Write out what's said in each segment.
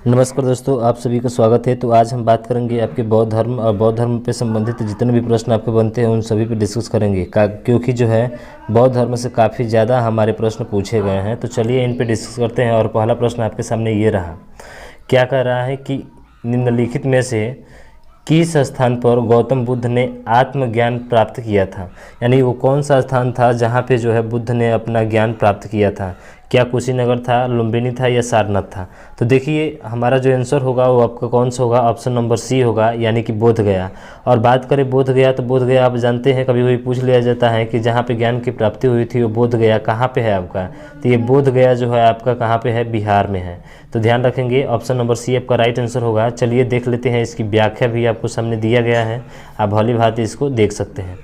नमस्कार दोस्तों, आप सभी का स्वागत है। तो आज हम बात करेंगे आपके बौद्ध धर्म और बौद्ध धर्म पे संबंधित जितने भी प्रश्न आपके बनते हैं उन सभी पे डिस्कस करेंगे क्योंकि जो है बौद्ध धर्म से काफ़ी ज़्यादा हमारे प्रश्न पूछे गए हैं। तो चलिए इन पे डिस्कस करते हैं। और पहला प्रश्न आपके सामने ये रहा, क्या कह रहा है कि निम्नलिखित में से किस स्थान पर गौतम बुद्ध ने आत्मज्ञान प्राप्त किया था। यानी वो कौन सा स्थान था जहाँ पे जो है बुद्ध ने अपना ज्ञान प्राप्त किया था। क्या कुशीनगर था, लुम्बिनी था या सारनाथ था। तो देखिए हमारा जो आंसर होगा वो आपका कौन सा होगा, ऑप्शन नंबर सी होगा, यानी कि बोध गया। और बात करें बोध गया, तो बोध गया आप जानते हैं कभी कभी पूछ लिया जाता है कि जहाँ पे ज्ञान की प्राप्ति हुई थी वो बोध गया कहाँ पे है आपका। तो ये बोध गया जो है आपका कहाँ पे है, बिहार में है। तो ध्यान रखेंगे ऑप्शन नंबर सी आपका राइट आंसर होगा। चलिए देख लेते हैं, इसकी व्याख्या भी आपको सामने दिया गया है, आप भली भांति इसको देख सकते हैं।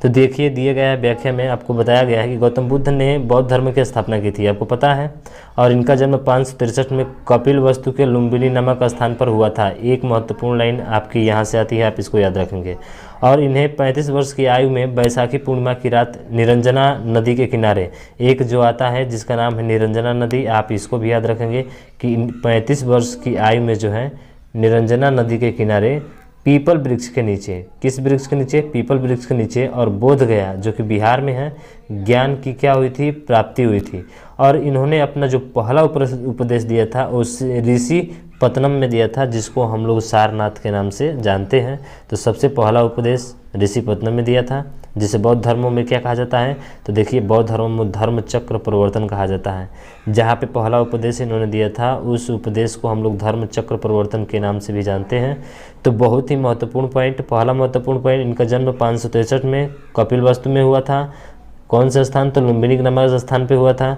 तो देखिए दिए गया व्याख्या में आपको बताया गया है कि गौतम बुद्ध ने बौद्ध धर्म की स्थापना की थी, आपको पता है। और इनका जन्म 563 में कपिल वस्तु के लुम्बिनी नामक स्थान पर हुआ था। एक महत्वपूर्ण लाइन आपकी यहाँ से आती है, आप इसको याद रखेंगे। और इन्हें 35 वर्ष की आयु में बैसाखी पूर्णिमा की रात निरंजना नदी के किनारे एक जो आता है जिसका नाम है निरंजना नदी, आप इसको भी याद रखेंगे कि 35 वर्ष की आयु में जो है निरंजना नदी के किनारे पीपल वृक्ष के नीचे, किस वृक्ष के नीचे, पीपल वृक्ष के नीचे, और बोध गया जो कि बिहार में है, ज्ञान की क्या हुई थी, प्राप्ति हुई थी। और इन्होंने अपना जो पहला उपदेश दिया था उस ऋषि पत्तनम में दिया था, जिसको हम लोग सारनाथ के नाम से जानते हैं। तो सबसे पहला उपदेश ऋषि पत्तनम में दिया था, जिसे बौद्ध धर्मों में क्या कहा जाता है, तो देखिए बौद्ध धर्मों में धर्म चक्र प्रवर्तन कहा जाता है। जहाँ पे पहला उपदेश इन्होंने दिया था उस उपदेश को हम लोग धर्म चक्र प्रवर्तन के नाम से भी जानते हैं। तो बहुत ही महत्वपूर्ण पॉइंट, पहला महत्वपूर्ण पॉइंट, इनका जन्म 563 में कपिल वस्तु में हुआ था। कौन सा स्थान, तो लुम्बिनी नामक स्थान पे हुआ था।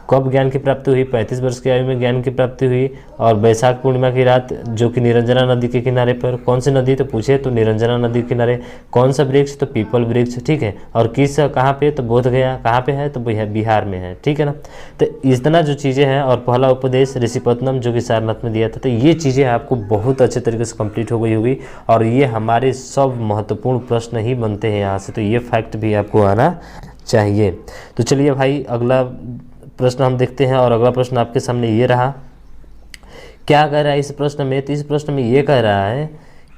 कब ज्ञान की प्राप्ति हुई, 35 वर्ष की आयु में ज्ञान की प्राप्ति हुई। और बैसाख पूर्णिमा की रात जो कि निरंजना नदी के किनारे पर, कौन सी नदी तो पूछे तो निरंजना नदी के किनारे। कौन सा वृक्ष, तो पीपल वृक्ष, ठीक है। और किस कहाँ पे, तो बोध गया कहाँ पे है, तो बिहार में है, ठीक है ना। तो इतना जो चीज़ें हैं, और पहला उपदेश ऋषि पत्तनम जो कि सारनाथ में दिया था, तो ये चीज़ें आपको बहुत अच्छे तरीके से कंप्लीट हो गई होगी। और ये हमारे सब महत्वपूर्ण प्रश्न ही बनते हैं यहाँ से, तो ये फैक्ट भी आपको आना चाहिए। तो चलिए भाई अगला प्रश्न हम देखते हैं। और अगला प्रश्न आपके सामने ये रहा, क्या कह रहा है इस प्रश्न में, तो इस प्रश्न में ये कह रहा है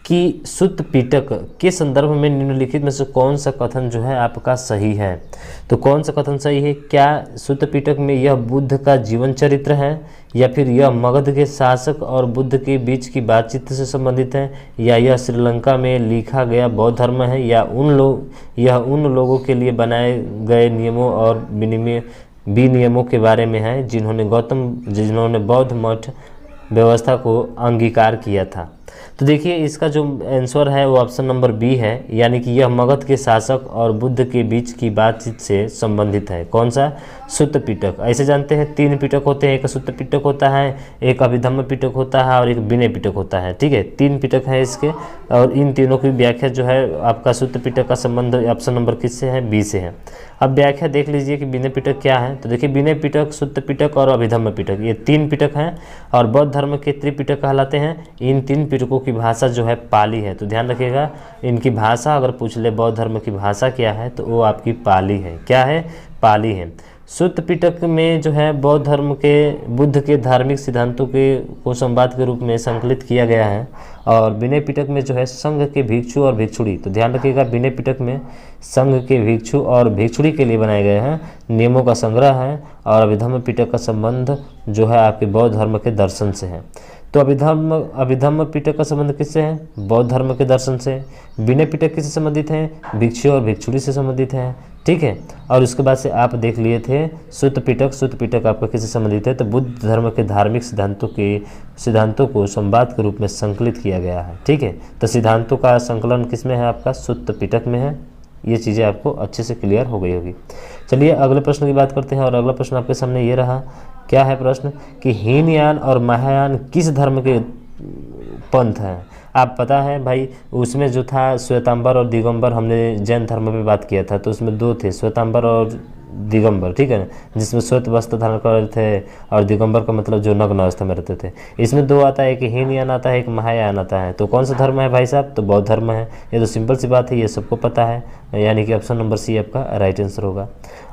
कि सुत्त पिटक के संदर्भ में निम्नलिखित में से कौन सा कथन जो है आपका सही है। तो कौन सा कथन सही है, क्या सुत्त पिटक में यह बुद्ध का जीवन चरित्र है, या फिर यह मगध के शासक और बुद्ध के बीच की बातचीत से संबंधित है, या यह श्रीलंका में लिखा गया बौद्ध धर्म है, या यह उन लोगों के लिए बनाए गए नियमों और विनियमों के बारे में है जिन्होंने बौद्ध मठ व्यवस्था को अंगीकार किया था। तो देखिए इसका जो आंसर है वो ऑप्शन नंबर बी है, यानी कि यह मगध के शासक और बुद्ध के बीच की बातचीत से संबंधित है। कौन सा, सुत्त पिटक। ऐसे जानते हैं 3 पिटक होते हैं, एक सुत्त पिटक होता है, एक अभिधम्म पिटक होता है और एक विनय पिटक होता है, ठीक है। 3 पिटक है इसके, और इन तीनों की व्याख्या जो है आपका सुत्त पिटक का संबंध ऑप्शन नंबर किससे है, बी से है। अब व्याख्या देख लीजिए कि विनय पिटक क्या है। तो देखिए विनय पिटक, सुत्त पिटक और अभिधम्म पिटक, ये 3 पिटक हैं और बौद्ध धर्म के त्रिपिटक कहलाते हैं। इन 3 पिटकों की भाषा जो है पाली है। तो ध्यान रखिएगा, इनकी भाषा अगर पूछ ले बौद्ध धर्म की भाषा क्या है, तो वो आपकी पाली है। क्या है, पाली है। सुत्त पिटक में जो है बौद्ध धर्म के बुद्ध के धार्मिक सिद्धांतों को संवाद के रूप में संकलित किया गया है। और विनय पिटक में जो है संघ के भिक्षु और भिक्षुणी, तो ध्यान रखिएगा विनय पिटक में संघ के भिक्षु और भिक्षुणी के लिए बनाए गए हैं नियमों का संग्रह है। और अभिधम्म पिटक का संबंध जो है आपके बौद्ध धर्म के दर्शन से है। तो अभिधम्म पिटक का संबंध किससे है, बौद्ध धर्म के दर्शन से। विनय पिटक किससे संबंधित है, भिक्षु और भिक्षुणी से संबंधित है, ठीक है। और उसके बाद से आप देख लिए थे सुत्त पिटक आपका किससे संबंधित है, तो बुद्ध धर्म के धार्मिक सिद्धांतों को संवाद के रूप में संकलित किया गया है, ठीक है। तो सिद्धांतों का संकलन किसमें है, आपका सुत्त पिटक में है। ये चीज़ें आपको अच्छे से क्लियर हो गई होगी। चलिए अगले प्रश्न की बात करते हैं। और अगला प्रश्न आपके सामने ये रहा, क्या है प्रश्न, कि हीनयान और महायान किस धर्म के पंथ हैं। आप पता है भाई, उसमें जो था श्वेतांबर और दिगंबर, हमने जैन धर्म पे बात किया था, तो उसमें 2 थे, श्वेतांबर और दिगंबर, ठीक है ना, जिसमें श्वेत वस्त्र धारण कर थे, और दिगंबर का मतलब जो नग्न अवस्था में रहते थे। इसमें 2 आता है, एक हीनयान आता है, एक महायान आता है। तो कौन सा धर्म है भाई साहब, तो बौद्ध धर्म है। ये तो सिंपल सी बात है, ये सबको पता है, यानी कि ऑप्शन नंबर सी आपका राइट आंसर होगा।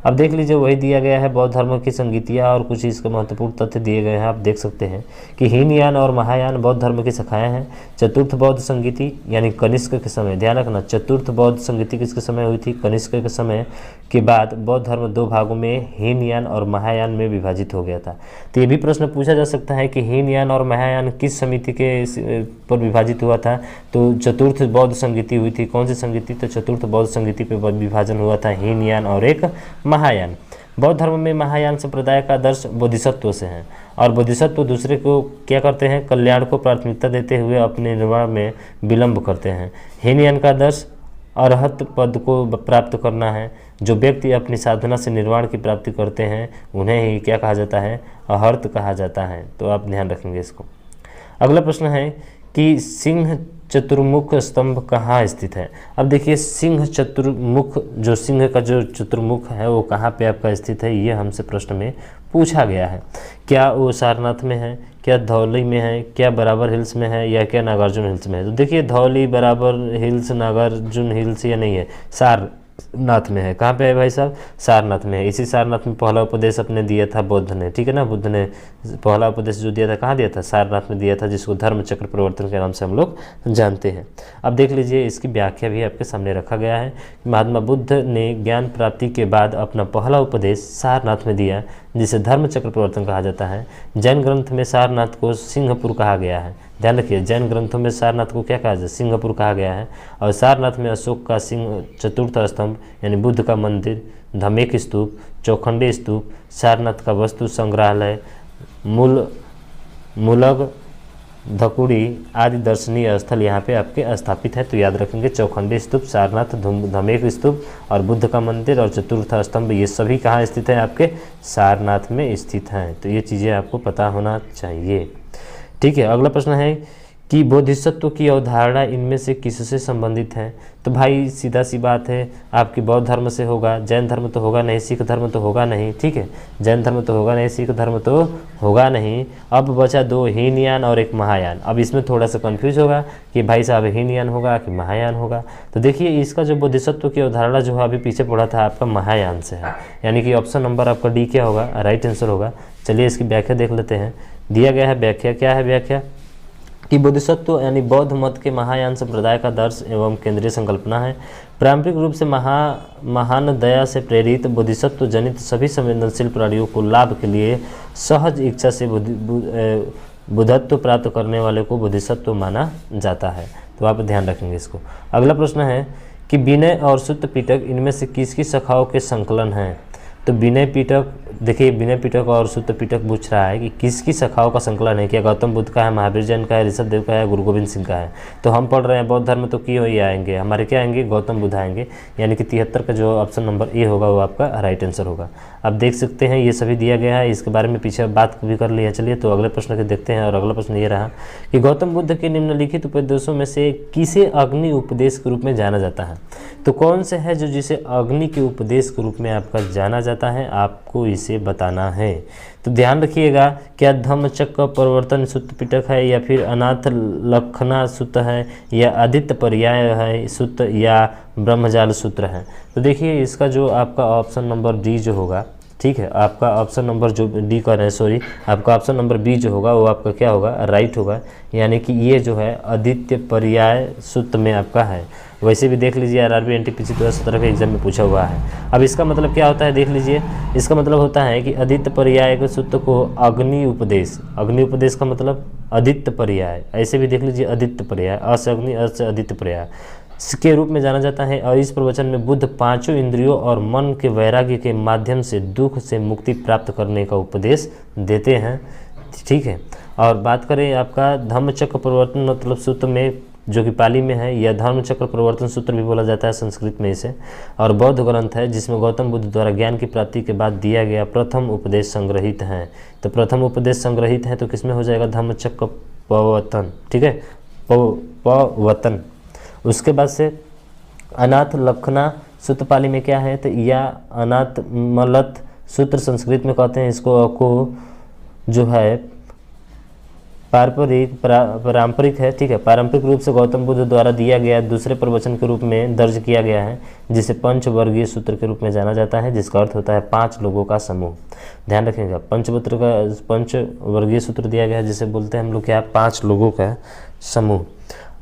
अब देख लीजिए वही दिया गया है बौद्ध धर्म की संगीतियाँ और कुछ इसके महत्वपूर्ण तथ्य दिए गए हैं। आप देख सकते हैं कि हीनयान और महायान बौद्ध धर्म की शाखाएँ हैं। चतुर्थ बौद्ध संगीति यानी कनिष्क के समय, ध्यान रखना, चतुर्थ बौद्ध संगीति किसके समय हुई थी? कनिष्क के समय के बाद बौद्ध धर्म 2 भागों में हीनयान और महायान में विभाजित हो गया था। तो ये भी प्रश्न पूछा जा सकता है कि हीनयान और महायान किस समिति के पर विभाजित हुआ था? तो चतुर्थ बौद्ध संगीति हुई थी। कौन सी संगीति? तो चतुर्थ बौद्ध संगीति पर विभाजन हुआ था, हीनयान और एक महायान। बौद्ध धर्म में महायान संप्रदाय का आदर्श बोधिसत्व से है और बोधिसत्व दूसरे को क्या करते हैं? कल्याण को प्राथमिकता देते हुए अपने निर्माण में विलंब करते हैं। हीनयान का आदर्श अरहत पद को प्राप्त करना है। जो व्यक्ति अपनी साधना से निर्वाण की प्राप्ति करते हैं उन्हें ही क्या कहा जाता है? अहर्त कहा जाता है। तो आप ध्यान रखेंगे इसको। अगला प्रश्न है कि सिंह चतुर्मुख स्तंभ कहाँ स्थित है? अब देखिए सिंह चतुर्मुख, जो सिंह का जो चतुर्मुख है वो कहाँ पे आपका स्थित है, ये हमसे प्रश्न में पूछा गया है। क्या वो सारनाथ में है, क्या धौली में है, क्या बराबर हिल्स में है, या क्या नागार्जुन हिल्स में है? तो देखिए धौली, बराबर हिल्स, नागार्जुन हिल्स या नहीं है, सारनाथ में है। कहाँ पे है भाई साहब? सारनाथ में है। इसी सारनाथ में पहला उपदेश अपने दिया था बुद्ध ने, ठीक है ना। बुद्ध ने पहला उपदेश जो दिया था कहाँ दिया था? सारनाथ में दिया था, जिसको धर्म चक्र परिवर्तन के नाम से हम लोग जानते हैं। अब देख लीजिए इसकी व्याख्या भी आपके सामने रखा गया है। महात्मा बुद्ध ने ज्ञान प्राप्ति के बाद अपना पहला उपदेश सारनाथ में दिया, जिसे धर्म चक्र परिवर्तन कहा जाता है। जैन ग्रंथ में सारनाथ को सिंहपुर कहा गया है। ध्यान रखिए जैन ग्रंथों में सारनाथ को क्या कहा जाए? सिंहपुर कहा गया है। और सारनाथ में अशोक का सिंह चतुर्थ स्तंभ यानी बुद्ध का मंदिर, धमेक स्तूप, चौखंडी स्तूप, सारनाथ का वस्तु संग्रहालय, मूलग धकुड़ी आदि दर्शनीय स्थल यहाँ पे आपके स्थापित है। तो याद रखेंगे चौखंडी स्तूप, सारनाथ, धमेक स्तूप और बुद्ध का मंदिर और चतुर्थ स्तंभ, ये सभी कहाँ स्थित है? आपके सारनाथ में स्थित हैं। तो ये चीज़ें आपको पता होना चाहिए, ठीक है। अगला प्रश्न है कि बोधिसत्व की अवधारणा इनमें से किससे संबंधित है? तो भाई सीधा सी बात है, आपकी बौद्ध धर्म से होगा, जैन धर्म तो होगा नहीं, सिख धर्म तो होगा नहीं, ठीक है। जैन धर्म तो होगा नहीं, सिख धर्म तो होगा नहीं। अब बचा 2, हीनयान और एक महायान। अब इसमें थोड़ा सा कंफ्यूज होगा कि भाई साहब हीनयान होगा कि महायान होगा। तो देखिए इसका जो बोधिसत्व की अवधारणा जो है अभी पीछे पढ़ा था आपका महायान से है, यानी कि ऑप्शन नंबर आपका डी क्या होगा? राइट आंसर होगा। चलिए इसकी व्याख्या देख लेते हैं। दिया गया है व्याख्या, क्या है व्याख्या? कि बोधिसत्व यानी बौद्ध मत के महायान संप्रदाय का दर्श एवं केंद्रीय संकल्पना है। पारंपरिक रूप से महान दया से प्रेरित बोधिसत्व जनित सभी संवेदनशील प्राणियों को लाभ के लिए सहज इच्छा से बुद्धत्व प्राप्त करने वाले को बोधिसत्व माना जाता है। तो आप ध्यान रखेंगे इसको। अगला प्रश्न है कि विनय और सुत्त पिटक इनमें से किसकी शाखाओं के संकलन हैं? तो विनय पिटक, देखिए विनय पिटक और सुत्त पिटक पूछ रहा है कि किसकी शाखाओं का संकलन है। क्या गौतम बुद्ध का है, महावीर जैन का है, ऋषभ देव का है, गुरु गोविंद सिंह का है? तो हम पढ़ रहे हैं बौद्ध धर्म, तो क्यों ये आएंगे हमारे, क्या आएंगे? गौतम बुद्ध आएंगे, यानी कि 73 का जो ऑप्शन नंबर ए होगा वो आपका राइट आंसर होगा। अब देख सकते हैं ये सभी दिया गया है, इसके बारे में पीछे बात भी कर लिया। चलिए तो अगले प्रश्न को देखते हैं। और अगला प्रश्न ये रहा कि गौतम बुद्ध के निम्नलिखित उपदेशों में से किसे अग्नि उपदेश के रूप में जाना जाता है? तो कौन से है जो जिसे अग्नि के उपदेश के रूप में आपका जाना जाता है, आपको इसे बताना है। तो ध्यान रखिएगा, क्या धम्मचक्र प्रवर्तन सूत्र पिटक है, या फिर अनाथ लखना सूत्र है, या आदित्य पर्याय है सूत्र, या ब्रह्मजाल सूत्र है? तो देखिए इसका जो आपका ऑप्शन नंबर डी जो होगा, ठीक है, आपका ऑप्शन नंबर जो डी कर रहे हैं, सॉरी, आपका ऑप्शन नंबर बी जो होगा वो आपका क्या होगा? राइट होगा, यानी कि ये जो है आदित्य पर्याय सूत्र में आपका है। वैसे भी देख लीजिए आरआरबी एनटीपीसी 2017 के एग्जाम में पूछा हुआ है। अब इसका मतलब क्या होता है देख लीजिए, इसका मतलब होता है कि आदित्य पर्याय के सूत्र को अग्नि उपदेश का मतलब आदित्य पर्याय, ऐसे भी देख लीजिए आदित्य पर्याय, अ से अग्नि, अ से आदित्य पर्याय के रूप में जाना जाता है। और इस प्रवचन में बुद्ध 5 इंद्रियों और मन के वैराग्य के माध्यम से दुख से मुक्ति प्राप्त करने का उपदेश देते हैं, ठीक है। और बात करें आपका धम्मचक्र प्रवर्तन मतलब सूत्र में, जो कि पाली में है, या धर्मचक्र प्रवर्तन सूत्र भी बोला जाता है संस्कृत में इसे, और बौद्ध ग्रंथ है जिसमें गौतम बुद्ध द्वारा ज्ञान की प्राप्ति के बाद दिया गया प्रथम उपदेश संग्रहित है। तो प्रथम उपदेश संग्रहित है तो किसमें हो जाएगा? धम्मचक्र प्रवर्तन, ठीक है, प्रवर्तन। उसके बाद से अनाथ लखना सूत्र पाली में क्या है? तो या अनाथ मलत सूत्र संस्कृत में कहते हैं इसको, को जो है पारंपरिक है, ठीक है। पारंपरिक रूप से गौतम बुद्ध द्वारा दिया गया दूसरे प्रवचन के रूप में दर्ज किया गया है, जिसे पंचवर्गीय सूत्र के रूप में जाना जाता है, जिसका अर्थ होता है 5 लोगों का समूह। ध्यान रखिएगा, पंचवर्गीय सूत्र दिया गया है, जिसे बोलते हैं हम लोग क्या, 5 लोगों का समूह।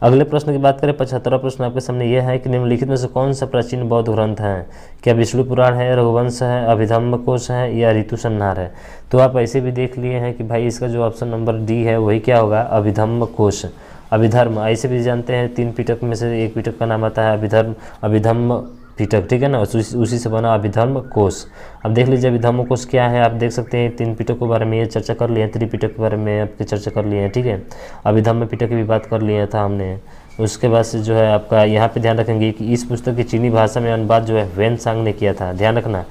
अगले प्रश्न की बात करें, 75वां प्रश्न आपके सामने यह है कि निम्नलिखित में से कौन सा प्राचीन बौद्ध ग्रंथ है? क्या विष्णु पुराण है, रघुवंश है, अभिधम्म कोश है या ऋतु संहार है? तो आप ऐसे भी देख लिए हैं कि भाई इसका जो ऑप्शन नंबर डी है वही क्या होगा, अभिधम्म कोश। अभिधर्म ऐसे भी जानते हैं, 3 पिटक में से एक पिटक का नाम आता है अभिधम्म पिटक, ठीक है ना, उसी से बना अभिधर्म कोश। अब देख लीजिए अभिधर्म कोश क्या है, आप देख सकते हैं 3 पिटक के बारे में ये चर्चा कर लिए हैं, त्रिपिटक के बारे में आपकी चर्चा कर लिए हैं, ठीक है। अभिधर्म पिटक की भी बात कर लिया था हमने। उसके बाद से जो है आपका यहाँ पे ध्यान रखेंगे कि इस पुस्तक की चीनी भाषा में अनुवाद जो है वेनसांग ने किया था। ध्यान रखना,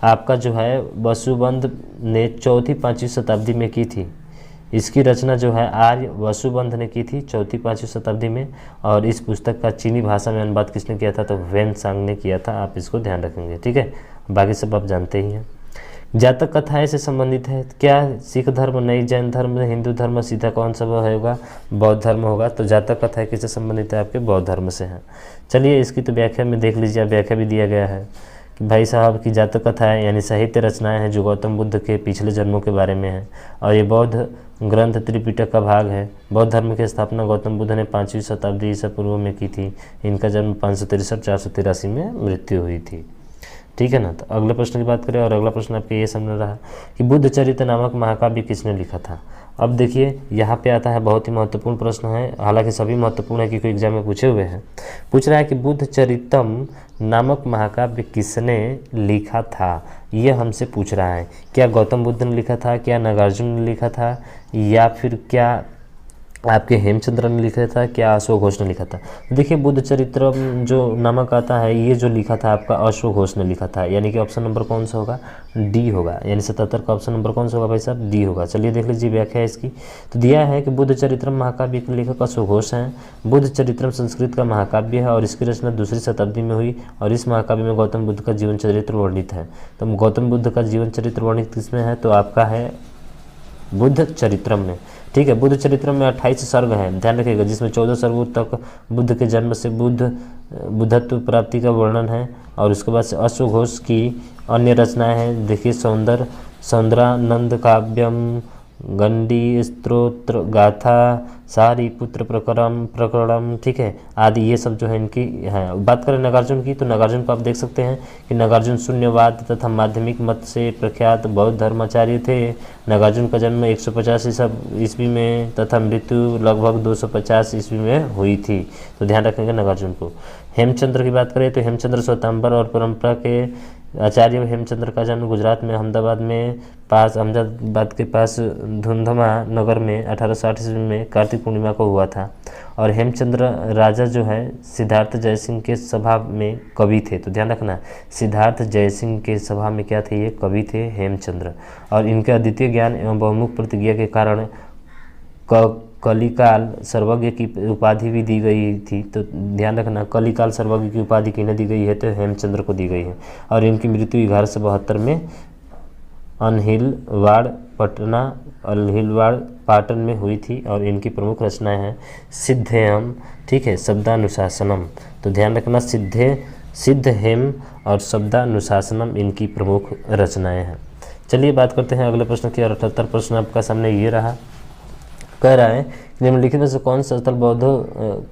आपका जो है वसुबंध ने 4वीं-5वीं शताब्दी में की थी। इसकी रचना जो है आर्य वसुबंध ने की थी 4वीं-5वीं शताब्दी में, और इस पुस्तक का चीनी भाषा में अनुवाद किसने किया था, तो वेनसांग ने किया था। आप इसको ध्यान रखेंगे, ठीक है। बाकी सब आप जानते ही हैं। जातक कथाएं से संबंधित है, क्या सिख धर्म, नहीं जैन धर्म, हिंदू धर्म, सीधा कौन सा होगा, बौद्ध धर्म होगा। तो जातक कथाएं किससे संबंधित है, आपके बौद्ध धर्म से है। चलिए इसकी तो व्याख्या में देख लीजिए, व्याख्या भी दिया गया है कि भाई साहब की जातक कथाएं यानी साहित्य रचनाएं हैं जो गौतम बुद्ध के पिछले जन्मों के बारे में है, और ये बौद्ध ग्रंथ त्रिपिटक का भाग है। बौद्ध धर्म की स्थापना गौतम बुद्ध ने 5वीं शताब्दी ईसा पूर्व में की थी। इनका जन्म 563-483 में मृत्यु हुई थी, ठीक है ना। तो अगले प्रश्न की बात करें, और अगला प्रश्न आपके ये समझ रहा कि बुद्ध चरित्र नामक महाकाव्य किसने लिखा था। अब देखिए यहाँ पे आता है, बहुत ही महत्वपूर्ण प्रश्न है, हालांकि सभी महत्वपूर्ण है क्योंकि एग्जाम में पूछे हुए हैं। पूछ रहा है कि बुद्ध चरितम नामक महाकाव्य किसने लिखा था, ये हमसे पूछ रहा है। क्या गौतम बुद्ध ने लिखा था, क्या नागार्जुन ने लिखा था, या फिर क्या आपके हेमचंद्र ने लिखा था, क्या अशोक घोष ने लिखा था। देखिए बुद्ध चरित्र जो नामक आता है, ये जो लिखा था आपका अशोक घोष ने लिखा था, यानी कि ऑप्शन नंबर कौन सा होगा, डी होगा। यानी 77 का ऑप्शन नंबर कौन सा होगा भाई साहब, डी होगा। चलिए देख लीजिए व्याख्या इसकी। तो दिया है कि बुद्ध चरित्रम महाकाव्य के लेखक अशोक घोष हैं। बुद्ध चरित्रम संस्कृत का महाकाव्य है और इसकी रचना 2री शताब्दी में हुई, और इस महाकाव्य में गौतम बुद्ध का जीवन चरित्र वर्णित है। तो गौतम बुद्ध का जीवन चरित्र वर्णित किसमें है, तो आपका है बुद्ध चरित्रम में, ठीक है। बुद्ध चरित्र में 28 सर्ग हैं, ध्यान रखिएगा, जिसमें 14 सर्गों तक बुद्ध के जन्म से बुद्धत्व प्राप्ति का वर्णन है, और उसके बाद से अशोक घोष की अन्य रचनाएं हैं। देखिए सौंदरानंद काव्यम, गंडी स्तोत्र गाथा, सारिपुत्र प्रकरणम, ठीक है, आदि ये सब जो है इनकी है। बात करें नागार्जुन की, तो नागार्जुन को आप देख सकते हैं कि नागार्जुन शून्यवाद तथा माध्यमिक मत से प्रख्यात बौद्ध धर्माचार्य थे। नागार्जुन का जन्म 150 ईस्वी में तथा मृत्यु लगभग 250 ईस्वी में हुई थी। तो ध्यान रखेंगे नागार्जुन को। हेमचंद्र की बात करें तो हेमचंद्र स्वयंवर और परंपरा के आचार्य हेमचंद्र का जन्म गुजरात में अहमदाबाद के पास धुंधमा नगर में 1860 ईस्वी में कार्तिक पूर्णिमा को हुआ था। और हेमचंद्र राजा जो है सिद्धार्थ जयसिंह के सभा में कवि थे। तो ध्यान रखना, सिद्धार्थ जयसिंह के सभा में क्या थे, ये कवि थे हेमचंद्र। और इनके अद्वितीय ज्ञान एवं बहुमुख प्रतिज्ञा के कारण कलिकाल सर्वज्ञ की उपाधि भी दी गई थी। तो ध्यान रखना, कलिकाल सर्वज्ञ की उपाधि किन्हें दी गई है, तो हेमचंद्र को दी गई है। और इनकी मृत्यु 1172 में अनहिलवाड़ पाटन में हुई थी। और इनकी प्रमुख रचनाएं हैं सिद्धहेम, ठीक है, शब्दानुशासनम। तो ध्यान रखना, सिद्धहेम और शब्दानुशासनम इनकी प्रमुख रचनाएं हैं। चलिए बात करते हैं अगले प्रश्न की, और 78 प्रश्न आपका सामने ये रहा। कह रहा है निम्नलिखित में से कौन सा स्थल बौद्ध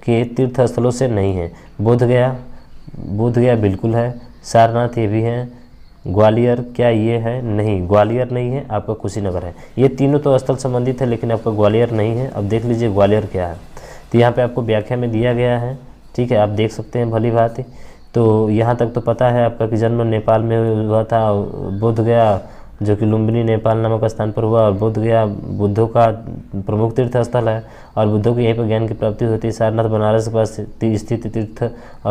के तीर्थ स्थलों से नहीं है। बोध गया बिल्कुल है, सारनाथ ये भी है, ग्वालियर क्या ये है, नहीं ग्वालियर नहीं है, आपका कुशीनगर है। ये तीनों तो स्थल संबंधित है, लेकिन आपका ग्वालियर नहीं है। अब देख लीजिए ग्वालियर क्या है, तो यहाँ पे आपको व्याख्या में दिया गया है, ठीक है, आप देख सकते हैं भली बात। तो यहाँ तक तो पता है आपका कि जन्म नेपाल में हुआ था। बोध गया जो कि लुम्बिनी नेपाल नामक स्थान पर हुआ, और बोध गया बुद्धों का प्रमुख तीर्थ स्थल है, और बुद्धों की यहीं पर ज्ञान की प्राप्ति होती है। सारनाथ बनारस के पास स्थित तीर्थ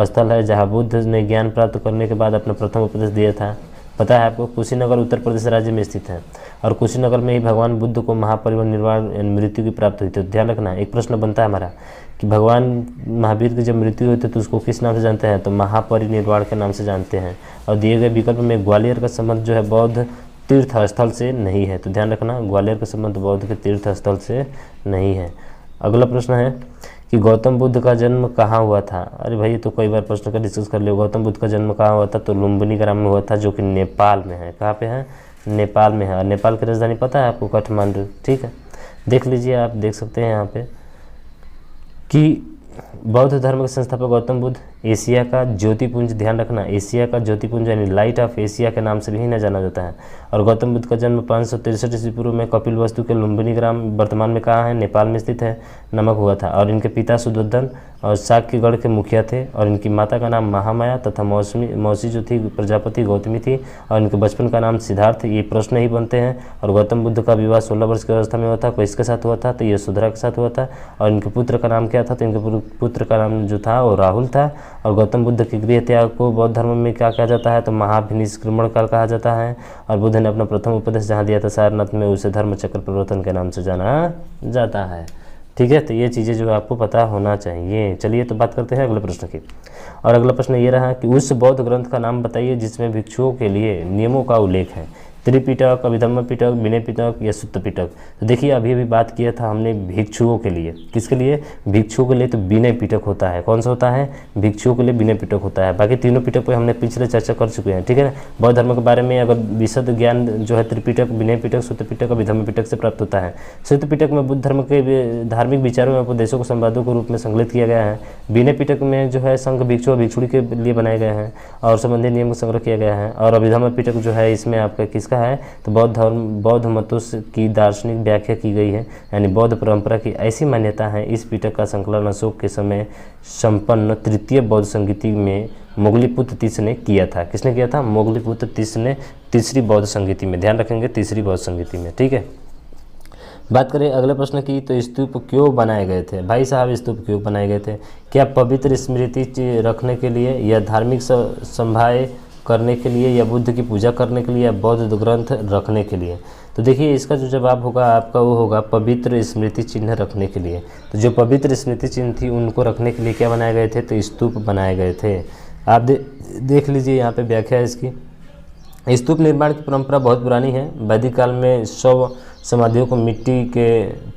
स्थल है, जहाँ बुद्ध ने ज्ञान प्राप्त करने के बाद अपना प्रथम उपदेश दिया था। पता है आपको, कुशीनगर उत्तर प्रदेश राज्य में स्थित है, और कुशीनगर में ही भगवान बुद्ध को महापरिनिर्वाण मृत्यु की प्राप्त हुई थी। तो ध्यान रखना, एक प्रश्न बनता है हमारा कि भगवान महावीर की जब मृत्यु हुई थी तो उसको किस नाम से जानते हैं, तो महापरिनिर्वाण के नाम से जानते हैं। और दिए गए विकल्प में ग्वालियर का संबंध जो है बौद्ध तीर्थ स्थल से नहीं है। तो ध्यान रखना, ग्वालियर का संबंध बौद्ध के तीर्थ स्थल से नहीं है। अगला प्रश्न है कि गौतम बुद्ध का जन्म कहाँ हुआ था। अरे भाई, तो कई बार प्रश्न का डिस्कस कर लिया। गौतम बुद्ध का जन्म कहाँ हुआ था, तो लुम्बिनी ग्राम में हुआ था, जो कि नेपाल में है। कहाँ पे है, नेपाल में है। और नेपाल की राजधानी पता है आपको, काठमांडू। ठीक है, देख लीजिए, आप देख सकते हैं यहाँ पे कि बौद्ध धर्म के संस्थापक गौतम बुद्ध एशिया का ज्योतिपुंज, ध्यान रखना, एशिया का ज्योतिपुंज यानी लाइट ऑफ एशिया के नाम से भी न जाना जाता है। और गौतम बुद्ध का जन्म 563 ईस्वी पूर्व में कपिलवस्तु के लुम्बिनी ग्राम, वर्तमान में कहाँ है, नेपाल में स्थित है, नमक हुआ था। और इनके पिता सुदोधन और साक्यगढ़ के मुखिया थे। और इनकी माता का नाम महामाया तथा मौसी जो थी प्रजापति गौतमी थी। और इनके बचपन का नाम सिद्धार्थ। ये प्रश्न ही बनते हैं। और गौतम बुद्ध का विवाह 16 वर्ष की अवस्था में हुआ था। किसके साथ हुआ था, तो यशोधरा के साथ हुआ था। और इनके पुत्र का नाम क्या था, तो इनके पुत्र का नाम जो था वो राहुल था। और गौतम बुद्ध के गृह त्याग को बौद्ध धर्म में क्या कहा जाता है, तो महाभिनिष्क्रमण काल कहा जाता है। और बुद्ध ने अपना प्रथम उपदेश जहाँ दिया था सारनाथ में, उसे धर्म चक्र परिवर्तन के नाम से जाना जाता है। ठीक है, तो ये चीज़ें जो आपको पता होना चाहिए। चलिए तो बात करते हैं अगले प्रश्न की। और अगला प्रश्न ये रहा कि उस बौद्ध ग्रंथ का नाम बताइए जिसमें भिक्षुओं के लिए नियमों का उल्लेख है। त्रिपिटक, अभिधम्म पिटक, विनय पिटक या सुत्त पिटक। तो देखिए, अभी अभी बात किया था हमने भिक्षुओं के लिए। किसके लिए, भिक्षुओं के लिए तो विनय पिटक होता है। कौन सा होता है, भिक्षुओं के लिए विनय पिटक होता है। बाकी तीनों पिटक पे हमने पिछले चर्चा कर चुके हैं। ठीक है ना, बौद्ध धर्म के बारे में अगर विशद ज्ञान जो है त्रिपिटक, विनय पिटक, सुत्त पिटक, अभिधम्म पिटक से प्राप्त होता है। सुत्त पिटक में बुद्ध धर्म के धार्मिक विचारों और उपदेशों को संवादों के रूप में संकलित किया गया है। विनय पिटक में जो है संघ भिक्षु और भिक्षुणी के लिए बनाए गए हैं और संबंधित नियम को संग्रह किया गया है। और अभिधम्म पिटक जो है इसमें आपका किसका है, तो बौद्ध मतों की दार्शनिक व्याख्या की गई है, यानी बौद्ध परंपरा की ऐसी मान्यता है। इस पिटक का संकलन अशोक के समय संपन्न तृतीय बौद्ध संगीति में मोगलीपुत्र तीस ने किया था। किसने किया था, मोगलीपुत्र तीस ने तीसरी बौद्ध संगीति में। ध्यान रखेंगे, तीसरी बौद्ध संगीति में। ठीक है, बात करें अगले प्रश्न की, तो स्तूप क्यों बनाए गए थे। भाई साहब, स्तूप क्यों बनाए गए थे, क्या पवित्र स्मृति रखने के लिए, या धार्मिक संभाए करने के लिए, या बुद्ध की पूजा करने के लिए, या बौद्ध ग्रंथ रखने के लिए। तो देखिए, इसका जो जवाब होगा आपका वो होगा पवित्र स्मृति चिन्ह रखने के लिए। तो जो पवित्र स्मृति चिन्ह थी उनको रखने के लिए क्या बनाए गए थे, तो स्तूप बनाए गए थे। आप देख लीजिए यहाँ पे व्याख्या है इसकी। स्तूप निर्माण की परंपरा बहुत पुरानी है। वैदिक काल में 100 समाधियों को मिट्टी के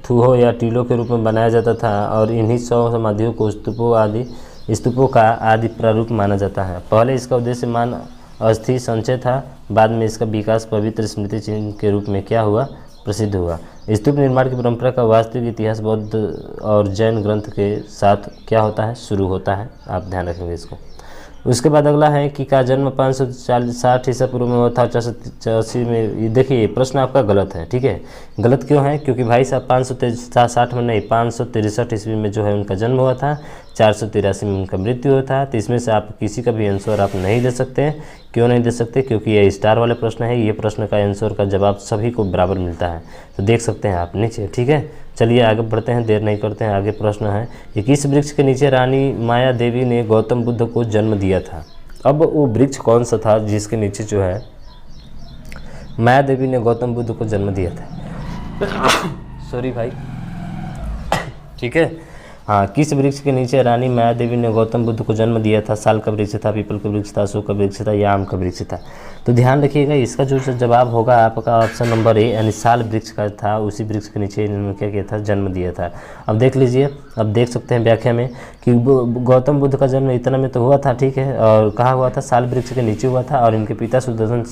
थूहों या टीलों के रूप में बनाया जाता था और इन्हीं 100 समाधियों को स्तूपों का आदि प्रारूप माना जाता है। पहले इसका उद्देश्य मान अस्थि संचय था, बाद में इसका विकास पवित्र स्मृति चिन्ह के रूप में क्या हुआ, प्रसिद्ध हुआ। स्तूप निर्माण की परंपरा का वास्तविक इतिहास बौद्ध और जैन ग्रंथ के साथ क्या होता है, शुरू होता है। आप ध्यान रखेंगे इसको। उसके बाद अगला है कि का जन्म 560 ईसा पूर्व में हुआ था, 484 में। देखिए, प्रश्न आपका गलत है। ठीक है, गलत क्यों है, क्योंकि भाई साहब 560 में नहीं, 563 ईस्वी में जो है उनका जन्म हुआ था, 483 में उनका मृत्यु हुआ था। तो इसमें से आप किसी का भी आंसर आप नहीं दे सकते। क्यों नहीं दे सकते, क्योंकि ये स्टार वाले प्रश्न है। ये प्रश्न का आंसर का जवाब सभी को बराबर मिलता है। तो देख सकते हैं आप नीचे। ठीक है, चलिए आगे बढ़ते हैं, देर नहीं करते हैं। आगे प्रश्न है कि किस वृक्ष के नीचे रानी माया देवी ने गौतम बुद्ध को जन्म दिया था। अब वो वृक्ष कौन सा था जिसके नीचे जो है माया देवी ने गौतम बुद्ध को जन्म दिया था। सॉरी भाई। ठीक है, हाँ, किस वृक्ष के नीचे रानी माया देवी ने गौतम बुद्ध को जन्म दिया था। साल का वृक्ष था, पीपल का वृक्ष था, अशोक का वृक्ष था, या आम का वृक्ष था। तो ध्यान रखिएगा, इसका जो जवाब होगा आपका ऑप्शन नंबर ए, यानी साल वृक्ष का था। उसी वृक्ष के नीचे इन्होंने क्या किया था, जन्म दिया था। अब देख लीजिए, अब देख सकते हैं व्याख्या में कि गौतम बुद्ध का जन्म इतना में तो हुआ था। ठीक है, और कहाँ हुआ था, साल वृक्ष के नीचे हुआ था। और इनके पिता सुदर्शन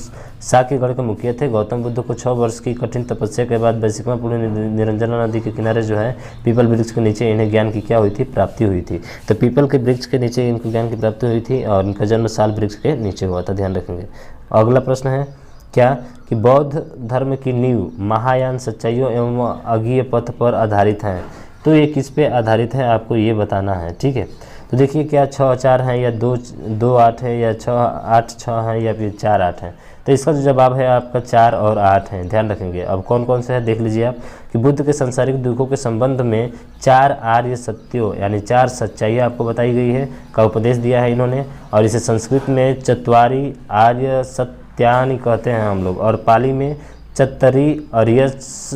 साक्यगढ़ के मुखिया थे। गौतम बुद्ध को 6 वर्ष की कठिन तपस्या के बाद वैशिकमापुरी निरंजना नदी के किनारे जो है पीपल वृक्ष के नीचे इन्हें ज्ञान की क्या हुई थी, प्राप्ति हुई थी। तो पीपल के वृक्ष के नीचे इनको ज्ञान की प्राप्ति हुई थी और इनका जन्म साल वृक्ष के नीचे हुआ था। ध्यान रखेंगे। अगला प्रश्न है क्या कि बौद्ध धर्म की नींव महायान सच्चाइयों एवं अज्ञेय पथ पर आधारित है। तो ये किस पे आधारित है, आपको ये बताना है। ठीक है, तो देखिए, क्या 6-4 है, या 2-8 है, या 6-8-6 है, या फिर 4-8 है। तो इसका जो जवाब है आपका 4 और 8 है। ध्यान रखेंगे। अब कौन कौन से है देख लीजिए आप कि बुद्ध के सांसारिक दुखों के संबंध में 4 आर्य सत्यों यानी 4 सच्चाइयाँ आपको बताई गई है का उपदेश दिया है इन्होंने। और इसे संस्कृत में चत्वारी आर्य सत्यानि कहते हैं हम लोग, और पाली में चत्तरी अर्यश्चानि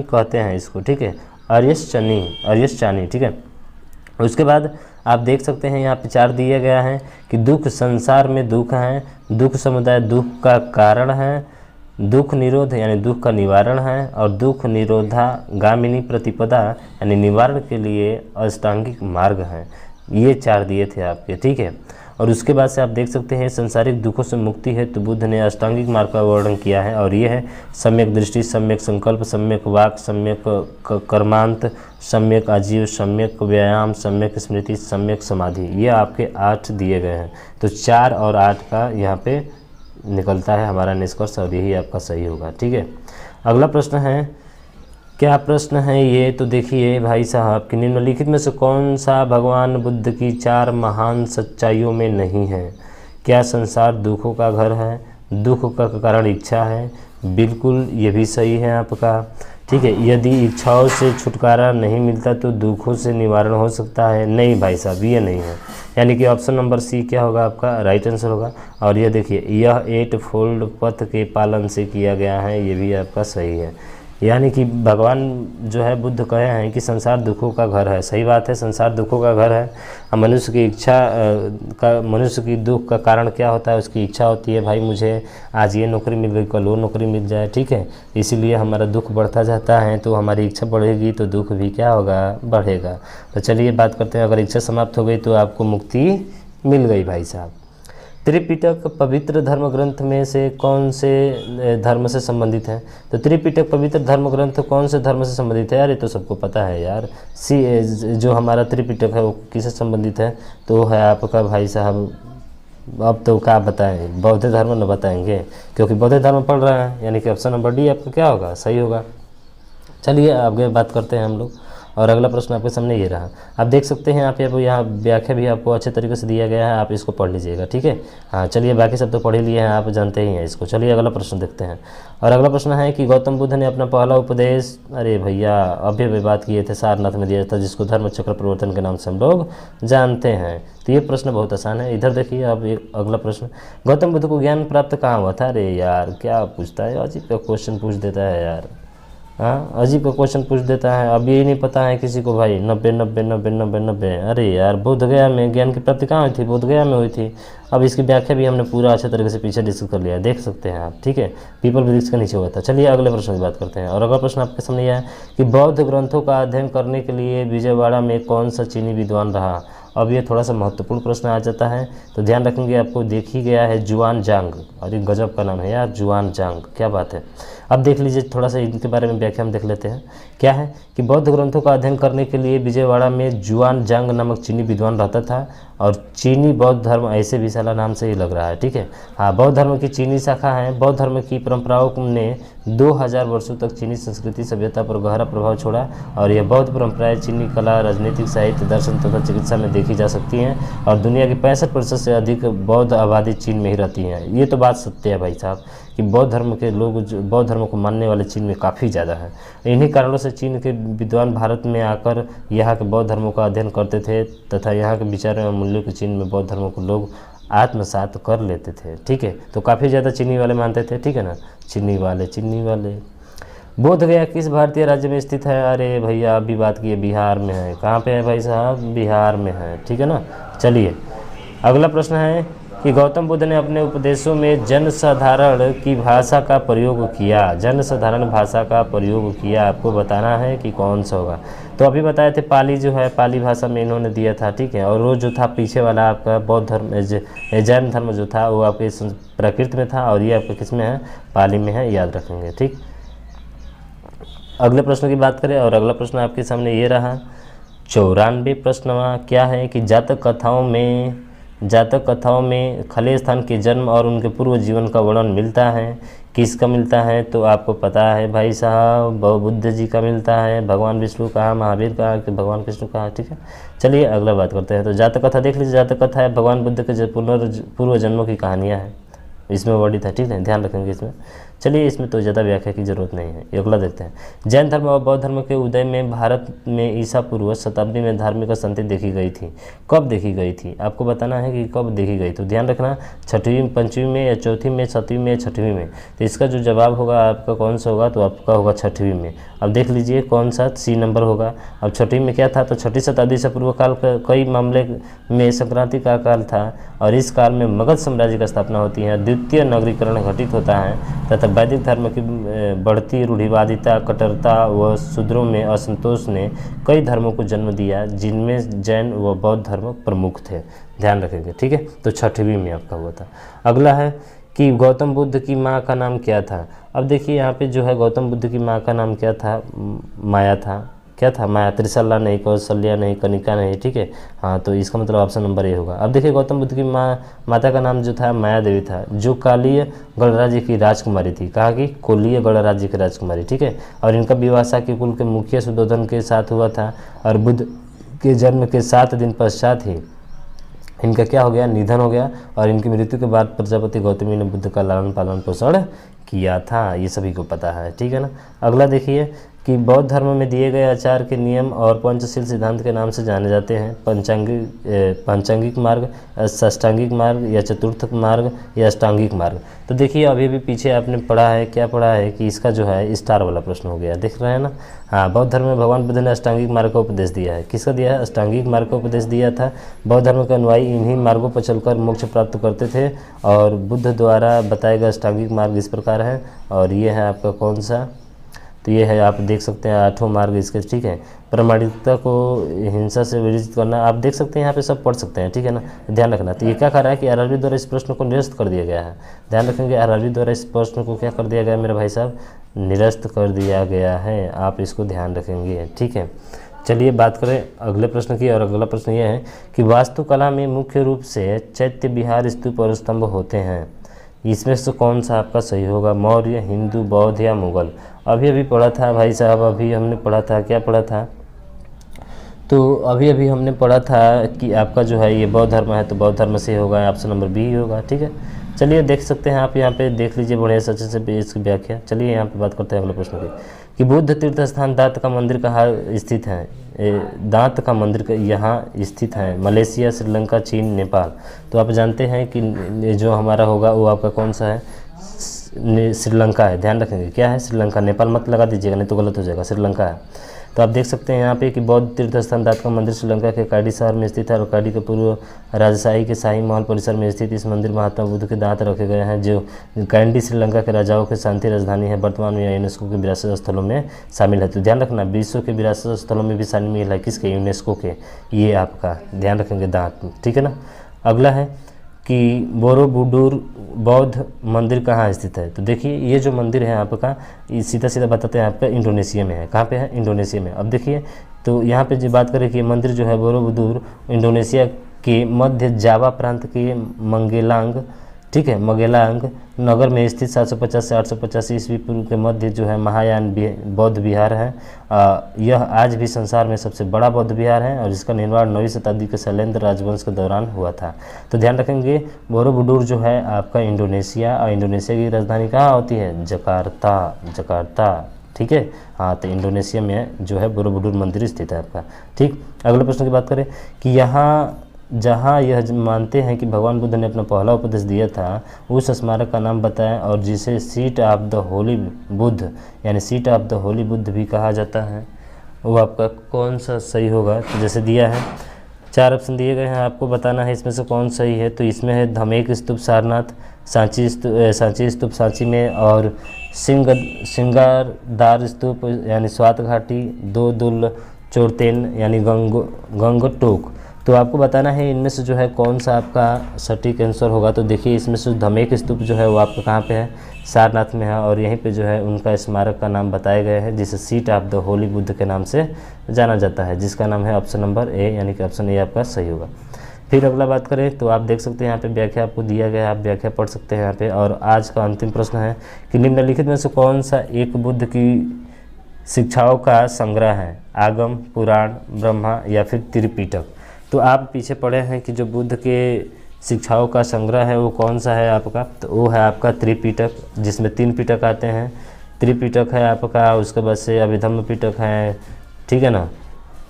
कहते हैं इसको। ठीक है, अर्यश्चानि। ठीक है, उसके बाद आप देख सकते हैं यहाँ पे 4 दिया गया है कि दुख संसार में दुख है, दुख समुदाय दुख का कारण है, दुख निरोध यानी दुख का निवारण है, और दुख निरोधा गामिनी प्रतिपदा यानी निवारण के लिए अष्टांगिक मार्ग है। ये 4 दिए थे आपके, ठीक है। और उसके बाद से आप देख सकते हैं संसारिक दुखों से मुक्ति है तो बुद्ध ने अष्टांगिक मार्ग का वर्णन किया है, और ये है सम्यक दृष्टि, सम्यक संकल्प, सम्यक वाक, सम्यक कर्मांत, सम्यक आजीव, सम्यक व्यायाम, सम्यक स्मृति, सम्यक समाधि। ये आपके 8 दिए गए हैं। तो 4 और 8 का यहाँ पे निकलता है हमारा निष्कर्ष, और यही आपका सही होगा, ठीक है। अगला प्रश्न है, क्या प्रश्न है ये, तो देखिए भाई साहब कि निम्नलिखित में से कौन सा भगवान बुद्ध की 4 महान सच्चाइयों में नहीं है? क्या संसार दुखों का घर है? दुख का कारण इच्छा है? बिल्कुल ये भी सही है आपका, ठीक है। यदि इच्छाओं से छुटकारा नहीं मिलता तो दुखों से निवारण हो सकता है? नहीं भाई साहब, ये नहीं है। यानी कि ऑप्शन नंबर सी क्या होगा आपका राइट आंसर होगा। और ये देखिए, यह 8 फोल्ड पथ के पालन से किया गया है, ये भी आपका सही है। यानी कि भगवान जो है बुद्ध कहे हैं कि संसार दुखों का घर है। सही बात है, संसार दुखों का घर है। मनुष्य की इच्छा मनुष्य की दुख का कारण क्या होता है? उसकी इच्छा होती है भाई मुझे आज ये नौकरी मिल गई, कल वो नौकरी मिल जाए, ठीक है। इसीलिए हमारा दुख बढ़ता जाता है। तो हमारी इच्छा बढ़ेगी तो दुख भी क्या होगा? बढ़ेगा। तो चलिए बात करते हैं, अगर इच्छा समाप्त हो गई तो आपको मुक्ति मिल गई भाई साहब। त्रिपिटक पवित्र धर्म ग्रंथ में से कौन से धर्म से संबंधित है? तो त्रिपिटक पवित्र धर्म ग्रंथ कौन से धर्म से संबंधित है यार? ये तो सबको पता है यार। जो हमारा त्रिपिटक है वो किससे संबंधित है? तो है आपका भाई साहब, अब तो क्या बताएं, बौद्ध धर्म न बताएंगे, क्योंकि बौद्ध धर्म पढ़ रहे हैं। यानी कि ऑप्शन नंबर डी आपका क्या होगा? सही होगा। चलिए आगे बात करते हैं हम लोग, और अगला प्रश्न आपके सामने ये रहा। आप देख सकते हैं आप यहाँ व्याख्या भी आपको अच्छे तरीके से दिया गया है, आप इसको पढ़ लीजिएगा, ठीक है। हाँ चलिए, बाकी सब तो पढ़ ही लिए हैं, आप जानते ही हैं इसको। चलिए अगला प्रश्न देखते हैं, और अगला प्रश्न है कि गौतम बुद्ध ने अपना पहला उपदेश, अरे भैया अभी बात किए थे, सारनाथ में दिया था, जिसको धर्म चक्र प्रवर्तन के नाम से हम लोग जानते हैं। तो ये प्रश्न बहुत आसान है। इधर देखिए अब एक अगला प्रश्न, गौतम बुद्ध को ज्ञान प्राप्त कहाँ हुआ था? अरे यार क्या पूछता है, अजीब का क्वेश्चन पूछ देता है यार। हाँ अजीब का क्वेश्चन पूछ देता है। अब ये नहीं पता है किसी को भाई, 90। अरे यार बोध गया में ज्ञान की प्राप्ति कहाँ हुई थी? बोध गया में हुई थी। अब इसकी व्याख्या भी हमने पूरा अच्छे तरीके से पीछे डिस्कस कर लिया है, देख सकते हैं आप, ठीक है। पीपल वृक्ष के नीचे हुआ था। चलिए अगले प्रश्न की बात करते हैं, और अगला प्रश्न आपके सामने यह है कि बौद्ध ग्रंथों का अध्ययन करने के लिए विजयवाड़ा में कौन सा चीनी विद्वान रहा? अब ये थोड़ा सा महत्वपूर्ण प्रश्न आ जाता है, तो ध्यान रखेंगे। आपको देख ही गया है जुआन जांग, और ये गजब का नाम है यार, जुआन जांग, क्या बात है। अब देख लीजिए, थोड़ा सा इनके बारे में व्याख्या हम देख लेते हैं। क्या है कि बौद्ध ग्रंथों का अध्ययन करने के लिए विजयवाड़ा में जुआन जांग नामक चीनी विद्वान रहता था, और चीनी बौद्ध धर्म ऐसे भी साला नाम से ही लग रहा है, ठीक है। हाँ, बौद्ध धर्म की चीनी शाखा है। बौद्ध धर्म की परंपराओं ने 2000 वर्षों तक चीनी संस्कृति सभ्यता पर गहरा प्रभाव छोड़ा, और यह बौद्ध परंपराएं चीनी कला, राजनीतिक, साहित्य, दर्शन तथा चिकित्सा में देखी जा सकती हैं, और दुनिया की 65% से अधिक बौद्ध आबादी चीन में ही रहती हैं। ये तो बात सत्य है भाई साहब कि बौद्ध धर्म के लोग, बौद्ध धर्म को मानने वाले चीन में काफ़ी ज़्यादा है। इन्हीं कारणों से चीन के विद्वान भारत में आकर यहाँ के बौद्ध धर्मों का अध्ययन करते थे, तथा यहाँ के विचारों एवं मूल्यों के चीन में बौद्ध धर्मों को लोग आत्मसात कर लेते थे, ठीक है। तो काफ़ी ज़्यादा चीनी वाले मानते थे, ठीक है ना, चीनी वाले। बोध गया किस भारतीय राज्य में स्थित है? अरे भैया अभी बात की है, बिहार में है। कहाँ पे है भाई साहब? बिहार में है, ठीक है ना। चलिए अगला प्रश्न है कि गौतम बुद्ध ने अपने उपदेशों में जनसाधारण की भाषा का प्रयोग किया। जनसाधारण भाषा का प्रयोग किया, आपको बताना है कि कौन सा होगा। तो अभी बताए थे पाली जो है, पाली भाषा में इन्होंने दिया था, ठीक है। और वो जो था पीछे वाला आपका बौद्ध धर्म, जैन धर्म जो था वो आपके प्राकृत में था, और ये आपके किस में है? पाली में है, याद रखेंगे, ठीक। अगले प्रश्न की बात करें, और अगला प्रश्न आपके सामने ये रहा 94 प्रश्नवा। क्या है कि जातक कथाओं में खले स्थान के जन्म और उनके पूर्व जीवन का वर्णन मिलता है। किसका मिलता है? तो आपको पता है भाई साहब, बुद्ध जी का मिलता है। भगवान विष्णु का, महावीर का, कि भगवान कृष्ण का, ठीक है। चलिए अगला बात करते हैं। तो जातक कथा देख लीजिए। जातक कथा है भगवान बुद्ध के पूर्व जन्मों की कहानियाँ हैं, इसमें वर्णित है, ठीक है, ध्यान रखेंगे इसमें। चलिए इसमें तो ज़्यादा व्याख्या की जरूरत नहीं है। अगला देखते हैं। जैन धर्म और बौद्ध धर्म के उदय में भारत में ईसा पूर्व शताब्दी में धार्मिक संति देखी गई थी। कब देखी गई थी? आपको बताना है कि कब देखी गई। तो ध्यान रखना, 6वीं, 5वीं में, या 4वीं में, 7वीं में, 6वीं में। तो इसका जो जवाब होगा आपका कौन सा होगा? तो आपका होगा 6वीं में। अब देख लीजिए कौन सा सी नंबर होगा। अब 6वीं में क्या था? तो 6वीं शताब्दी से पूर्व काल का कई मामले में संक्रांति का काल था, और इस काल में मगध साम्राज्य की स्थापना होती है, द्वितीय नगरीकरण घटित होता है, तथा तब वैदिक धर्म की बढ़ती रूढ़िवादिता, कट्टरता व शूद्रों में असंतोष ने कई धर्मों को जन्म दिया, जिनमें जैन व बौद्ध धर्म प्रमुख थे। ध्यान रखेंगे, ठीक है। तो 6वीं में आपका हुआ था। अगला है कि गौतम बुद्ध की माँ का नाम क्या था। अब देखिए यहाँ पे जो है गौतम बुद्ध की माँ का नाम क्या था, माया था। क्या था, माया। त्रिशला नहीं, कौशल्या नहीं, कनिका नहीं, ठीक है। हाँ, तो इसका मतलब ऑप्शन नंबर ए होगा। अब देखिए गौतम बुद्ध की माता का नाम जो था माया देवी था, जो कालीय गणराज्य की राजकुमारी थी। कहा कि कोलीय गणराज्य की राजकुमारी, ठीक है। और इनका विवाह शाक्य कुल के मुखिया सुद्धोधन के साथ हुआ था, और बुद्ध के जन्म के 7 दिन पश्चात ही इनका क्या हो गया, निधन हो गया। और इनकी मृत्यु के बाद प्रजापति गौतमी ने बुद्ध का लालन पालन पोषण किया था। ये सभी को पता है, ठीक है ना। अगला देखिए कि बौद्ध धर्म में दिए गए आचार के नियम और पंचशील सिद्धांत के नाम से जाने जाते हैं। पंचांगिक मार्ग, षष्टांगिक मार्ग, या चतुर्थ मार्ग, या अष्टांगिक मार्ग। तो देखिए अभी भी पीछे आपने पढ़ा है, क्या पढ़ा है कि इसका जो है स्टार वाला प्रश्न हो गया, देख रहे हैं ना। हाँ, बौद्ध धर्म में भगवान बुद्ध ने अष्टांगिक मार्ग का उपदेश दिया है। किसका दिया है, अष्टांगिक मार्ग का उपदेश दिया था। बौद्ध धर्म के अनुयायी इन्हीं मार्गों पर चलकर मोक्ष प्राप्त करते थे, और बुद्ध द्वारा बताए गए अष्टांगिक मार्ग इस प्रकार है। और ये है आपका कौन सा, तो ये है, आप देख सकते हैं 8वां मार्ग इसके, ठीक है। प्रामाणिकता को हिंसा से विरजित करना, आप देख सकते हैं यहाँ पे सब पढ़ सकते हैं, ठीक है ना। ध्यान रखना। तो ये क्या कर रहा है कि आरआरबी द्वारा इस प्रश्न को निरस्त कर दिया गया है। ध्यान रखेंगे, आरआरबी द्वारा इस प्रश्न को क्या कर दिया गया है मेरे भाई साहब, निरस्त कर दिया गया है। आप इसको ध्यान रखेंगे, ठीक है। चलिए बात करें अगले प्रश्न की, और अगला प्रश्न ये है कि वास्तुकला में मुख्य रूप से चैत्य विहार, स्तूप और स्तंभ होते हैं। इसमें से कौन सा आपका सही होगा, मौर्य, हिंदू, बौद्ध या मुगल। अभी पढ़ा था भाई साहब, अभी हमने पढ़ा था, क्या पढ़ा था, तो अभी हमने पढ़ा था कि आपका जो है ये बौद्ध धर्म है, तो बौद्ध धर्म से होगा, ऑप्शन नंबर बी होगा, ठीक है। चलिए देख सकते हैं आप यहाँ पे, देख लीजिए बढ़िया से अच्छे से इसकी व्याख्या। चलिए यहाँ पे बात करते हैं अगले प्रश्न की कि बुद्ध तीर्थ स्थान दांत का मंदिर कहाँ स्थित है। दांत का मंदिर यहाँ स्थित है, मलेशिया, श्रीलंका, चीन, नेपाल। तो आप जानते हैं कि जो हमारा होगा वो आपका कौन सा है, श्रीलंका है। ध्यान रखेंगे, क्या है, श्रीलंका। नेपाल मत लगा दीजिएगा, नहीं तो गलत हो जाएगा, श्रीलंका है। तो आप देख सकते हैं यहाँ पे कि बौद्ध तीर्थ स्थान दांत का मंदिर श्रीलंका के काडी शहर में स्थित है, और काडी के पूर्व राजशाही के शाही महल परिसर में स्थित इस मंदिर महात्मा बुद्ध के दांत रखे गए हैं, जो कैंडी श्रीलंका के राजाओं की शांति राजधानी है। वर्तमान में यूनेस्को के विरासत स्थलों में शामिल है। तो ध्यान रखना, विश्व के विरासत स्थलों में भी शामिल है, किसके, यूनेस्को के। ये आपका ध्यान रखेंगे दांत, ठीक है ना। अगला है कि बोरोबुडूर बौद्ध मंदिर कहाँ स्थित है। तो देखिए ये जो मंदिर है आपका, सीधा सीधा बताते हैं आपका इंडोनेशिया में है। कहाँ पे है, इंडोनेशिया में। अब देखिए तो यहाँ पे जो बात करें कि मंदिर जो है बोरोबुदूर इंडोनेशिया के मध्य जावा प्रांत के मंगेलांग, ठीक है, मगेलांग नगर में स्थित 750 से 850 ईस्वी पूर्व के मध्य जो है महायान बौद्ध विहार है। यह आज भी संसार में सबसे बड़ा बौद्ध विहार है, और इसका निर्माण 9वीं शताब्दी के शैलेंद्र राजवंश के दौरान हुआ था। तो ध्यान रखेंगे, बोरोबुडूर जो है आपका इंडोनेशिया, और इंडोनेशिया की राजधानी कहाँ होती है, जकार्ता, ठीक है। हाँ, तो इंडोनेशिया में जो है बोरोबुडूर मंदिर स्थित है आपका, ठीक। अगले प्रश्न की बात करें कि यहाँ जहाँ यह मानते हैं कि भगवान बुद्ध ने अपना पहला उपदेश दिया था, उस स्मारक का नाम बताएं, और जिसे seat of the holy Buddha, यानी seat of the holy Buddha भी कहा जाता है, वो आपका कौन सा सही होगा। तो जैसे दिया है 4 ऑप्शन दिए गए हैं, आपको बताना है इसमें से कौन सही है। तो इसमें है धमेक स्तूप सारनाथ, सांची स्तूप सांची में, और सिंगारदार स्तूप यानी स्वात घाटी, दोदुल चोरतेन यानी गंगटोक। तो आपको बताना है इनमें से जो है कौन सा आपका सटीक आंसर होगा। तो देखिए इसमें से धमेक स्तूप जो है वो आपका कहाँ पे है, सारनाथ में है, और यहीं पे जो है उनका स्मारक का नाम बताए गए हैं, जिसे seat of the holy Buddha के नाम से जाना जाता है, जिसका नाम है ऑप्शन नंबर ए, यानी कि ऑप्शन ए आपका सही होगा। फिर अगला बात करें तो आप देख सकते हैं यहाँ पे व्याख्या आपको दिया गया है, आप व्याख्या पढ़ सकते हैं यहाँ पे। और आज का अंतिम प्रश्न है कि निम्नलिखित में से कौन सा एक बुद्ध की शिक्षाओं का संग्रह है, आगम, पुराण, ब्रह्मा या फिर त्रिपिटक। तो आप पीछे पढ़े हैं कि जो बुद्ध के शिक्षाओं का संग्रह है वो कौन सा है आपका, तो वो है आपका त्रिपिटक, जिसमें 3 पिटक आते हैं। त्रिपिटक है आपका, उसके बाद से अभिधम्म पिटक है, ठीक है ना।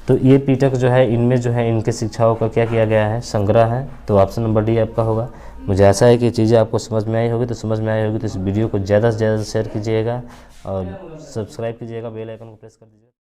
तो ये पिटक जो है इनमें जो है इनके शिक्षाओं का क्या किया गया है, संग्रह है। तो ऑप्शन नंबर डी आपका होगा। मुझे आशा है कि चीज़ें आपको समझ में आई होगी। तो समझ में आई होगी तो इस वीडियो को ज़्यादा से ज़्यादा शेयर कीजिएगा और सब्सक्राइब कीजिएगा, बेल आइकन को प्रेस कर दीजिएगा।